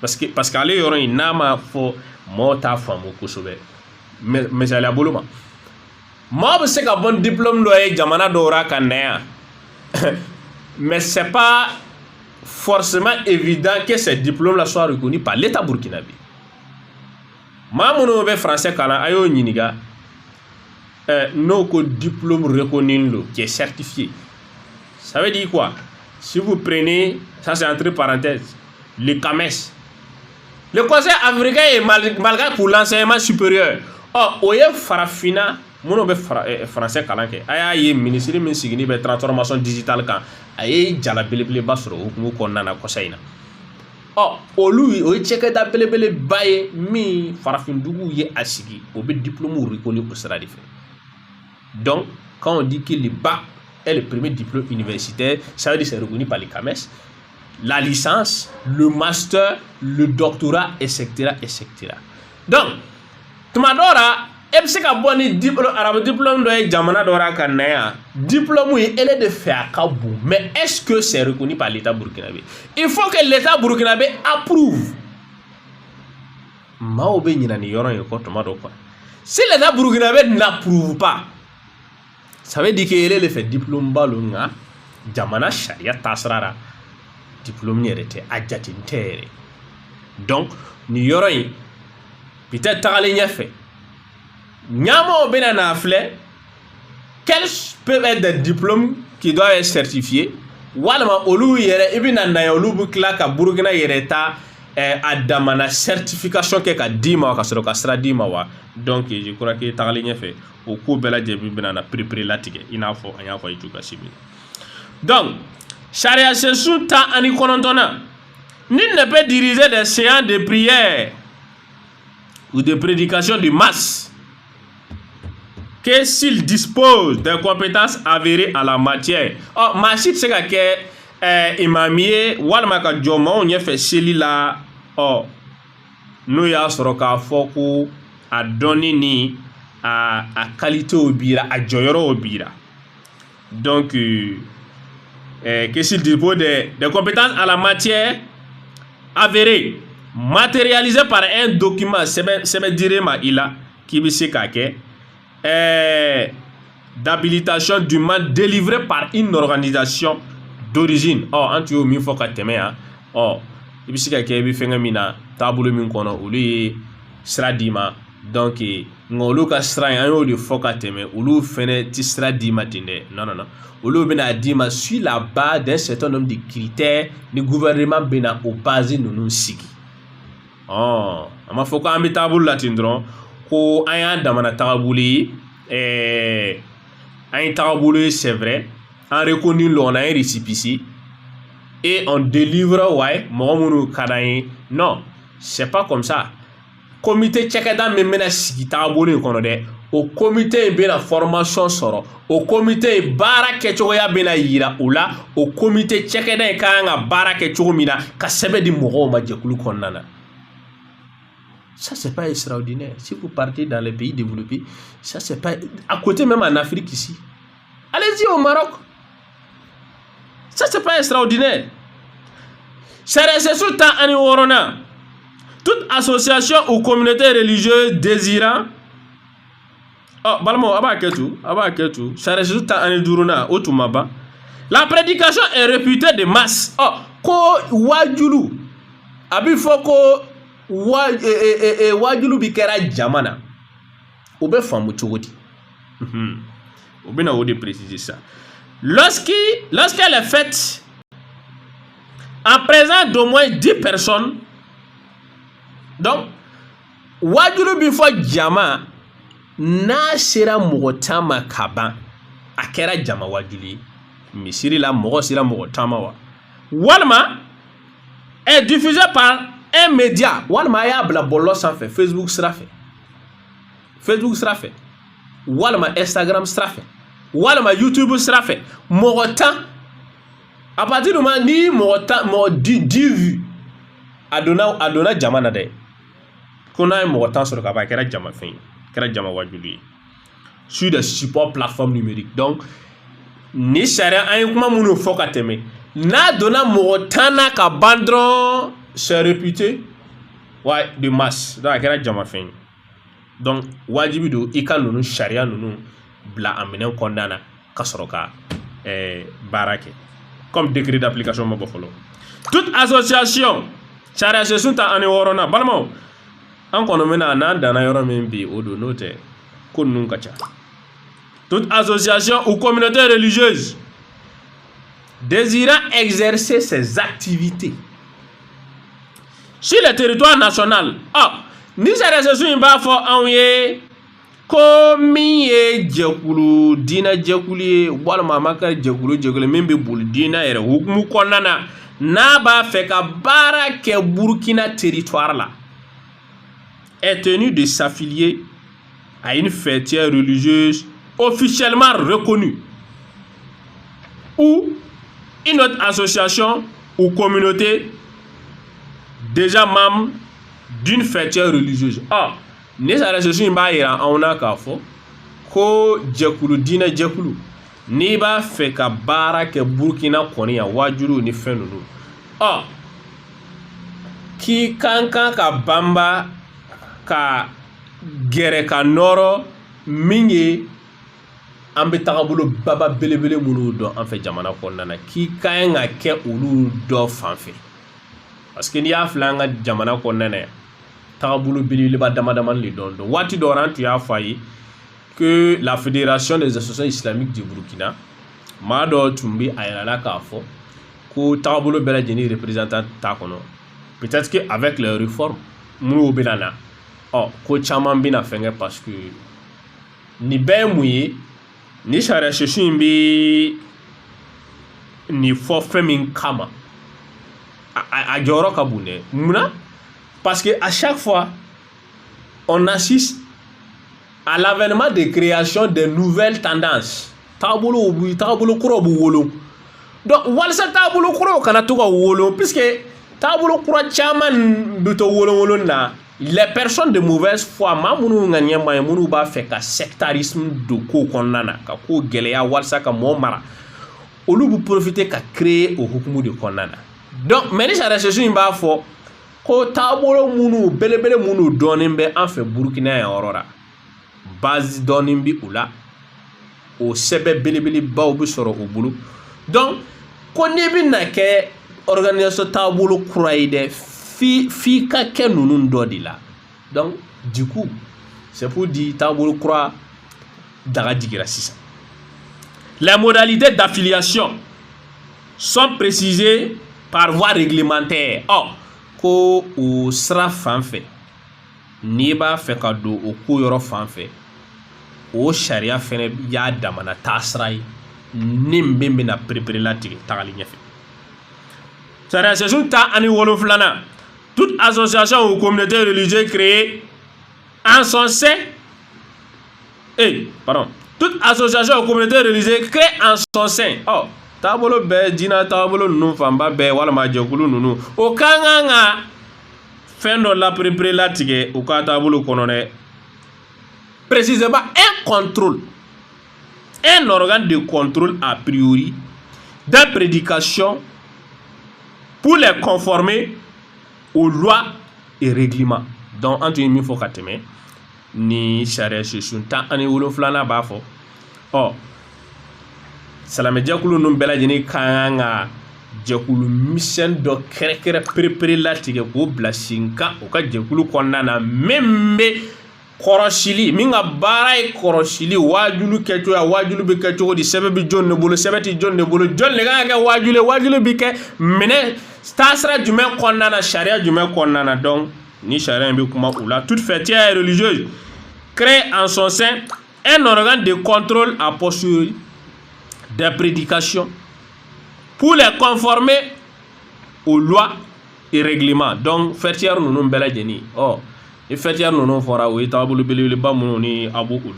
parce que ale yɔrɔ in n'a ma fɔ mɔgɔw t'a faamu kosɛbɛ misaliya bolo ma mɔgɔ bɛ se ka bɔ diplôme dɔ ye jamana dɔw ra ka na yan mais c'est pas forcément évident que ces diplômes là soient reconnus par l'État burkinabé. Maa minnu bɛ français kalan a y'o ɲininka n'o ko diplôme reconnu lo qui est certifié. Ça veut dire quoi? Si vous prenez, ça c'est entre parenthèses, le CAMES, le Conseil africain est malgré pour l'enseignement supérieur. Oh, oye farafina, mono be français kalan kɛ. A y'a ye ministre min sigini bɛ transformation digitale kan, a ye jala belebeleba sɔrɔ hukumu kɔnɔna na kɔsa in na. Oh, olu o ye cɛkɛda belebeleba ye min farafindugu ye a sigi, o bɛ diplôme reconnu o sira de fɛ. Donc, quand on dit que le bac est le premier diplôme universitaire, ça veut dire que c'est reconnu par les CAMES, la licence, le master, le doctorat, etc. etc. Donc, tumadora, e bɛ se ka bɔ ni arabe diplôme dɔ ye jamana dɔ ra ka na yan, diplôme ye ele de fɛ a ka bon, mais est-ce que c'est reconnu par l'État burkinabé? Il faut que l'État burkinabé approuve. Maaw bɛ ɲinɛ ni yɔrɔ in kɔ tuma dɔ quoi. Si l'État burkinabé n'approuve pas, ça veut dire que ele fait diplôme ba lo nga jamana sharia tasrara diplôme yɛrɛ tɛ a jatin tɛ yɛrɛ. Donc ni yɔrɔ in peut-être tagalen ɲɛfɛ ɲaamaw bɛna na filɛ quels peuvent être des diplômes qui doivent être certifiés walima olu yɛrɛ i bɛna na yan olu bɛ tila ka Burkina yɛrɛ ta a damana certification kɛ ka di ma ka sɔrɔ ka sira di ma wa. Donc je crois que tagalen ɲɛfɛ o ko bɛɛ lajɛlen bɛna na prépare latigɛ i n'a fɔ an y'a fɔ cogoya si min. Donc charia session 19 nul ne peut diriger des séances de prière ou de prédication de masse que s'il dispose de compétences avérées en la matière. Oh, machine c'est que imamier walma ka jɔnmaw ɲɛfɛ seli la oh n'o y'a sɔrɔ k'a fɔ ko a dɔnni ni a qualité o bira a jɔyɔrɔ o bira. Donc que s'il dispose de compétences en la matière avérées matérialisées par un document sɛbɛndirema i la k'i bɛ se k'a kɛ d'habilitation dûment délivrée par une organisation d'origine. Oh, an tu y'o min fɔ ka tɛmɛ yan oh i bɛ se ka kɛ i bɛ fɛnkɛ min na taabolo min kɔnɔ olu ye sira d'i ma. Donc nga olu ka sira in an y'o de fɔ ka tɛmɛ olu fɛnɛ ti sira d'i ma ten dɛ non non non olu bɛna d'i ma sur la base d'un certain nombre de critères ni gouvernement bɛna o base ninnu sigi. Oh an ma fɔ ko an bɛ taabolo la ten dɔrɔn ko an y'an damana taabolo ye an ye taabolo ye c'est vrai an reconnu lo on a un récépissé et on délivre ouais mɔgɔ minnu ka d'an ye. Non c'est pas comme ça. Comité cɛkɛda min bɛna sigi taabolo in kɔnɔ dɛ o comité in bɛna formation sɔrɔ o comité in baara kɛcogoya bɛna yira o la o comité cɛkɛda in ka kan ka baara kɛ cogo min na ka sɛbɛn di mɔgɔw ma jɛkulu kɔnɔna na. Ça c'est pas extraordinaire. Si vous partez dans les pays développés, ça c'est pas à côté même en Afrique ici. Allez-y au Maroc. Ça c'est pas extraordinaire. C'est récession ta ani worona. Toute association ou communauté religieuse désirant oh balmo aba ketu ça résulte en duruna otumaba. La prédication est réputée de masse. Oh ko wajulu abi foko wajulu bi kɛra jamana o bɛ faamu cogo di o bɛna o de préciser ça. Lorsqu'elle est faite en présence d'au moins 10 personnes. Donc wajulu bi fɔ jama n'a sera mɔgɔ caman ka ban a kɛra jama wajulu ye misiri la mɔgɔ sera mɔgɔ caman wa walima est diffusé par un média walima a y'a bila bɔlɔlɔ sanfɛ Facebook sira fɛ walima Instagram sira fɛ walima YouTube sira fɛ mɔgɔ 10 à partir du moment ni mɔgɔ 10 vues a donna jama na dɛ ko n'a ye mɔgɔ 10 sɔrɔ ka ban a kɛra jama fɛn ye kɛra jama wajulu ye sur des supports plateformes numériques. Donc ni sariya an ye kuma minnu fɔ ka tɛmɛ n'a donna mɔgɔ 10 na ka ban dɔrɔn c'est réputé de masse donc a kɛra jama fɛn ye donc wajibi don i ka ninnu sariya ninnu bila a minɛn kɔnɔna na ka sɔrɔ ka baara kɛ comme décret d'application ma bɔ fɔlɔ. Toute association sariya sɛsun ta ani wɔɔrɔnan balimaw an kɔni bɛna n'an danna yɔrɔ min bi o don n'o tɛ ko ninnu ka ca. Toute association ou communauté religieuse désirant exercer ses activités sur le territoire national. Ni sariya sɛsun in b'a fɔ anw ye ko min ye jɛkulu diinɛ jɛkulu ye walima a ma kɛ jɛkulu min bɛ boli diinɛ yɛrɛ hukumu kɔnɔna na n'a b'a fɛ ka baara kɛ Burkina territoire la est tenu de s'affilier à une fêtière religieuse officiellement reconnue ou une autre association ou communauté déjà membre d'une fêtière religieuse. Ni sariya sɛsun in b'a yira anw na k'a fɔ ko jɛkulu diinɛ jɛkulu n'i b'a fɛ ka baara kɛ Burkina kɔni yan wajibiw ni fɛn ninnu k'i kan ka banba ka gɛrɛ ka nɔrɔ min ye an bɛ tagabolo baba belebele minnu dɔn an fɛ jamana kɔnɔna na k'i kan ka kɛ olu dɔ fan fɛ parce que n'i y'a filɛ an ka jamana kɔnɔna na yan tagabolo belebeleba damadamani le dɔn waati dɔ an tun y'a fɔ a ye que la fédération des associations islamiques du Burkina maa dɔ tun bɛ a yirala k'a fɔ ko tagabolo bɛɛ lajɛlen représentant t'a kɔnɔ peut-être que avec les réformes minnu bɛ na ko caman bɛna fɛnkɛ parce que nin bɛɛ ye mun ye ni sariya sɛsun in bɛ nin fɔ fɛn min kama a jɔyɔrɔ ka bon dɛ munna parce que à chaque fois on assiste à l'avènement de création de nouvelles tendances tagabolo kuraw bɛ wolo donc walasa tagabolo kuraw kana to ka wolo puisque tagabolo kura caman bɛ to wolonwolo na les personnes de mauvaise foi maa minnu ka ɲɛmaa ye minnu b'a fɛ ka sectarisme don ko kɔnɔna na ka ko gɛlɛya walasa ka mɔɔ mara olu bɛ profiter ka créer o hukumu de kɔnɔna na donc mais ni sariya sɛsun in b'a fɔ ko taabolo minnu belebele minnu dɔɔnin bɛ an fɛ Burkina yan yɔrɔ la base dɔɔnin bi u la o sɛbɛn belebelebaw bɛ sɔrɔ u bolo donc ko n'i bɛna kɛ organisation taabolo kura ye dɛ f'i ka kɛ ninnu dɔ de la donc du coup c'est pour dire taabolo kura daga jigira sisan. Les modalités d'affiliation sont précisées par voie réglementaire. Ko o sira fan fɛ n'i b'a fɛ ka don o ko yɔrɔ fan fɛ o sariya fɛnɛ y'a damana taasira ye min bɛna perepere latigɛ tagali ɲɛfɛ. Sariya sɛsun ta ani wolonfilanan toute association ou communauté religieuse créée en son sein toute association ou communauté religieuse créée en son sein taabolo bɛɛ diinɛ taabolo ninnu fanba bɛɛ walima jɛkulu ninnu o ka kan ka fɛn dɔ laperepere latigɛ u ka taabolo kɔnɔ dɛ. Précisément un organe de contrôle a priori des prédications pour les conformer aux lois et règlements. Donc an tun ye min fɔ ka tɛmɛ ni sariya sɛsun tan ani wolonfilanan b'a fɔ salamɛjɛkulu ninnu bɛɛ lajɛlen ka kan ka jɛkulu misɛn dɔ kɛrɛkɛrɛ perepere latigɛ k'o bila sen kan u ka jɛkulu kɔnɔna na min bɛ kɔrɔsili min ka baara ye kɔrɔsili wajulu kɛcogoya wajulu bɛ kɛ cogo di sɛbɛn bɛ jɔn de bolo sɛbɛn tɛ jɔn de bolo jɔn de kan ka kɛ wajulu ye wajulu bɛ kɛ minɛ taasira jumɛn kɔnɔna na sariya jumɛn kɔnɔna na donc ni sariya in bɛ kuma u la. Toute fêtière religieuse crée en son sein un organe de contrôle a posteriori des prédications pour les conformer aux lois et règlements. Donc fêtière ninnu bɛɛ lajɛlen ni fêtière ninnu fɔra o ye taabolo belebeleba minnu ni a b'o dɔn